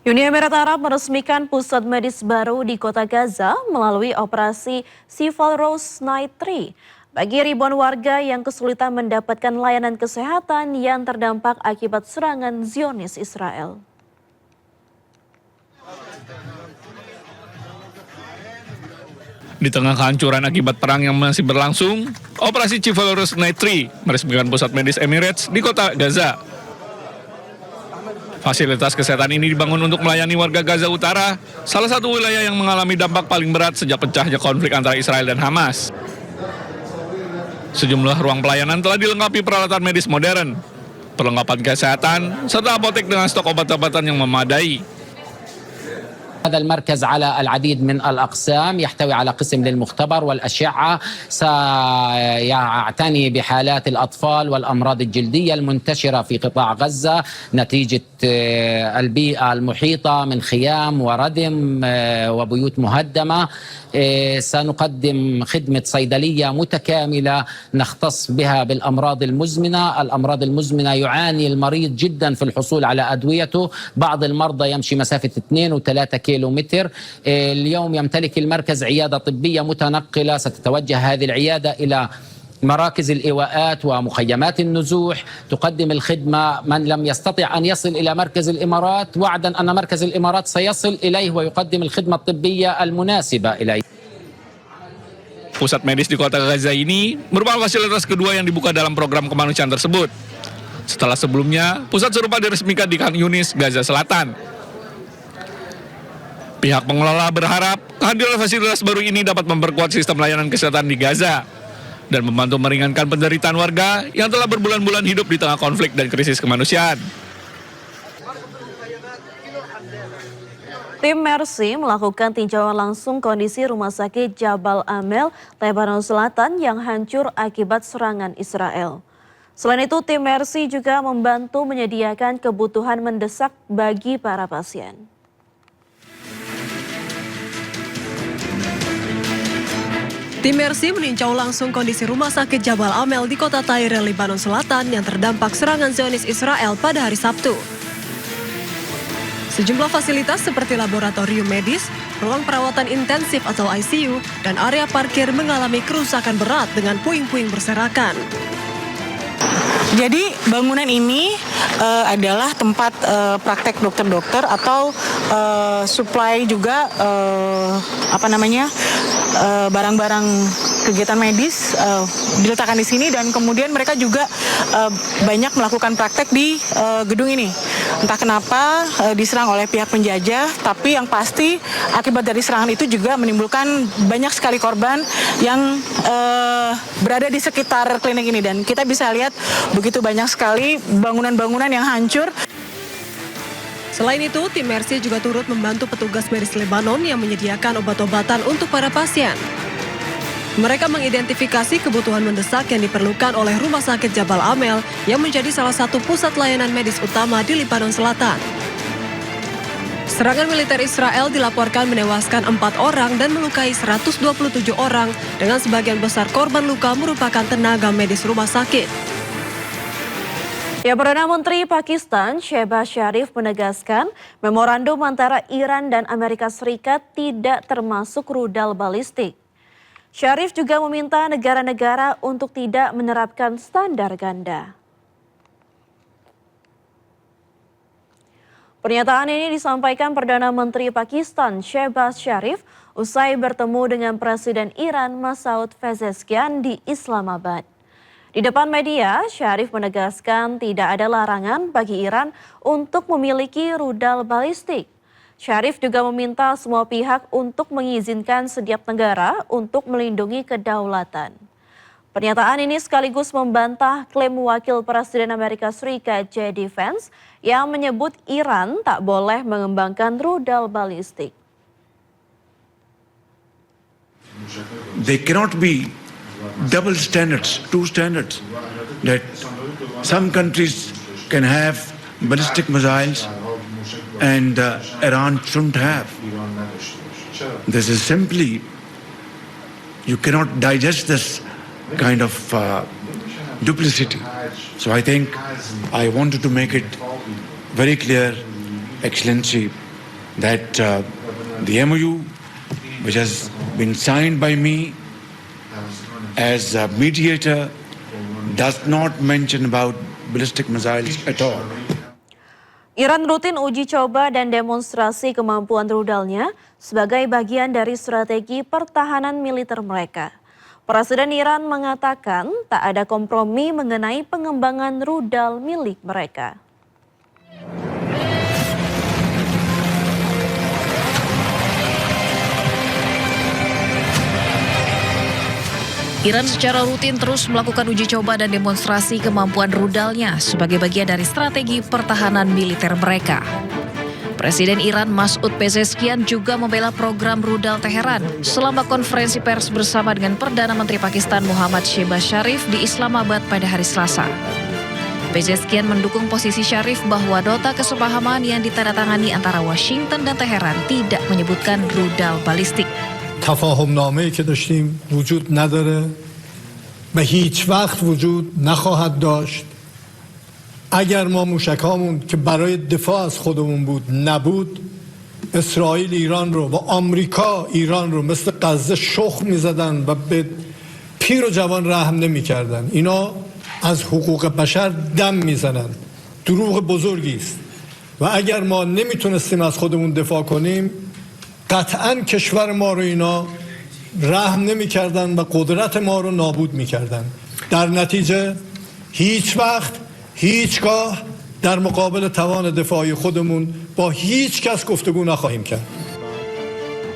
Uni Emirat Arab meresmikan pusat medis baru di kota Gaza melalui operasi Civil Rose Night 3 bagi ribuan warga yang kesulitan mendapatkan layanan kesehatan yang terdampak akibat serangan Zionis Israel. Di tengah kehancuran akibat perang yang masih berlangsung, operasi Civil Rose Night 3 meresmikan pusat medis Emirates di kota Gaza. Fasilitas kesehatan ini dibangun untuk melayani warga Gaza Utara, salah satu wilayah yang mengalami dampak paling berat sejak pecahnya konflik antara Israel dan Hamas. Sejumlah ruang pelayanan telah dilengkapi peralatan medis modern, perlengkapan kesehatan, serta apotek dengan stok obat-obatan yang memadai. هذا المركز على العديد من الأقسام يحتوي على قسم للمختبر والأشعة سيعتني بحالات الأطفال والأمراض الجلدية المنتشرة في قطاع غزة نتيجة البيئة المحيطة من خيام وردم وبيوت مهدمة. سنقدم خدمة صيدلية متكاملة نختص بها بالأمراض المزمنة. الأمراض المزمنة يعاني المريض جدا في الحصول على أدويته، بعض المرضى يمشي مسافة 2 و3 كيلومتر. اليوم يمتلك المركز عيادة طبية متنقلة، ستتوجه هذه العيادة إلى مراكز الإيواءات ومخيمات النزوح، تقدم الخدمة من لم يستطع أن يصل إلى مركز الإمارات، وعدا أن مركز الإمارات سيصل إليه ويقدم الخدمة الطبية المناسبة إليه. Pusat medis di kota Gaza ini merupakan fasilitas kedua yang dibuka dalam program kemanusiaan tersebut. Setelah sebelumnya, pusat serupa diresmikan di Khan Yunis, Gaza Selatan. Pihak pengelola berharap kehadiran fasilitas baru ini dapat memperkuat sistem layanan kesehatan di Gaza dan membantu meringankan penderitaan warga yang telah berbulan-bulan hidup di tengah konflik dan krisis kemanusiaan. Tim Mercy melakukan tinjauan langsung kondisi rumah sakit Jabal Amel, Lebanon Selatan yang hancur akibat serangan Israel. Selain itu, tim Mercy juga membantu menyediakan kebutuhan mendesak bagi para pasien. Tim Mercy meninjau langsung kondisi rumah sakit Jabal Amel di kota Tyre, Lebanon Selatan yang terdampak serangan Zionis Israel pada hari Sabtu. Sejumlah fasilitas seperti laboratorium medis, ruang perawatan intensif atau ICU, dan area parkir mengalami kerusakan berat dengan puing-puing berserakan. Jadi bangunan ini adalah tempat praktek dokter-dokter atau supply juga barang-barang kegiatan medis diletakkan di sini, dan kemudian mereka juga banyak melakukan praktek di gedung ini. Entah kenapa diserang oleh pihak penjajah, tapi yang pasti akibat dari serangan itu juga menimbulkan banyak sekali korban yang berada di sekitar klinik ini, dan kita bisa lihat begitu banyak sekali bangunan-bangunan yang hancur. Selain itu, tim Mercy juga turut membantu petugas medis Lebanon yang menyediakan obat-obatan untuk para pasien. Mereka mengidentifikasi kebutuhan mendesak yang diperlukan oleh Rumah Sakit Jabal Amel yang menjadi salah satu pusat layanan medis utama di Lebanon Selatan. Serangan militer Israel dilaporkan menewaskan 4 orang dan melukai 127 orang, dengan sebagian besar korban luka merupakan tenaga medis rumah sakit. Ya, Perdana Menteri Pakistan Shehbaz Sharif menegaskan memorandum antara Iran dan Amerika Serikat tidak termasuk rudal balistik. Sharif juga meminta negara-negara untuk tidak menerapkan standar ganda. Pernyataan ini disampaikan Perdana Menteri Pakistan Shehbaz Sharif usai bertemu dengan Presiden Iran Masoud Pezeshkian di Islamabad. Di depan media, Sharif menegaskan tidak ada larangan bagi Iran untuk memiliki rudal balistik. Sharif juga meminta semua pihak untuk mengizinkan setiap negara untuk melindungi kedaulatan. Pernyataan ini sekaligus membantah klaim Wakil Presiden Amerika Serikat J.D. Vance yang menyebut Iran tak boleh mengembangkan rudal balistik. They cannot be double standards, two standards, that some countries can have ballistic missiles and Iran shouldn't have. This is simply, you cannot digest this kind of duplicity. So I think I wanted to make it very clear, Excellency, that the MOU, which has been signed by me as a mediator, does not mention about ballistic missiles at all. Iran rutin uji coba dan demonstrasi kemampuan rudalnya sebagai bagian dari strategi pertahanan militer mereka. Presiden Iran mengatakan tak ada kompromi mengenai pengembangan rudal milik mereka. Iran secara rutin terus melakukan uji coba dan demonstrasi kemampuan rudalnya sebagai bagian dari strategi pertahanan militer mereka. Presiden Iran Masoud Pezeshkian juga membela program rudal Teheran selama konferensi pers bersama dengan Perdana Menteri Pakistan Muhammad Shehbaz Sharif di Islamabad pada hari Selasa. Pezeshkian mendukung posisi Sharif bahwa nota kesepahaman yang ditandatangani antara Washington dan Teheran tidak menyebutkan rudal balistik. تفاهمنامه‌ای که داشتیم وجود نداره و هیچ وقت وجود نخواهد داشت. اگر ما موشکامون که برای دفاع از خودمون بود نبود، اسرائیل ایران رو و آمریکا ایران رو مثل غزه شخم می‌زدن و به پیر و جوان رحم نمی‌کردن. اینا از حقوق بشر دم می‌زنن. دروغ بزرگی است. و اگر ما نمیتونستیم از خودمون دفاع کنیم، قطعاً کشور ما رو اینا رحم نمی کردن و قدرت ما رو نابود می کردن. در نتیجه هیچ وقت هیچگاه در مقابل توان دفاعی خودمون با هیچ کس گفتگو نخواهیم کرد.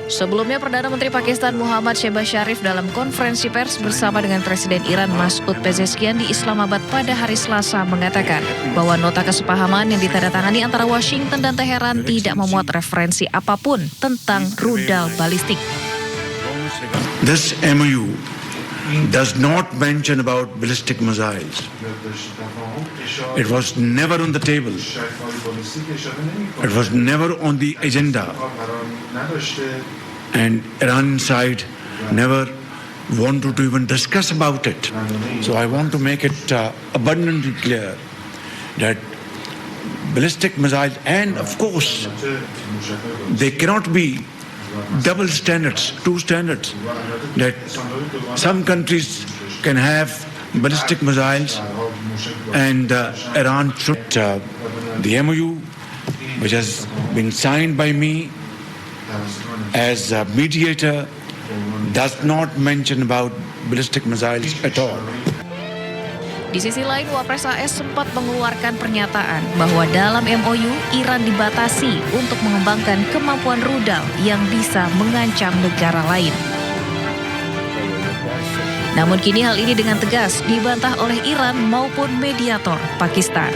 Sebelumnya, Perdana Menteri Pakistan Muhammad Shehbaz Sharif dalam konferensi pers bersama dengan Presiden Iran Masoud Pezeshkian di Islamabad pada hari Selasa mengatakan bahwa nota kesepahaman yang ditandatangani antara Washington dan Teheran tidak memuat referensi apapun tentang rudal balistik. This MOU does not mention about ballistic missiles. It was never on the table. It was never on the agenda. And Iran side never wanted to even discuss about it. So I want to make it abundantly clear that ballistic missiles, and of course, they cannot be double standards, two standards, that some countries can have ballistic missiles and Iran should. The MOU, which has been signed by me as a mediator, does not mention about ballistic missiles at all. Di sisi lain, Wapres AS sempat mengeluarkan pernyataan bahwa dalam MOU, Iran dibatasi untuk mengembangkan kemampuan rudal yang bisa mengancam negara lain. Namun kini hal ini dengan tegas dibantah oleh Iran maupun mediator Pakistan.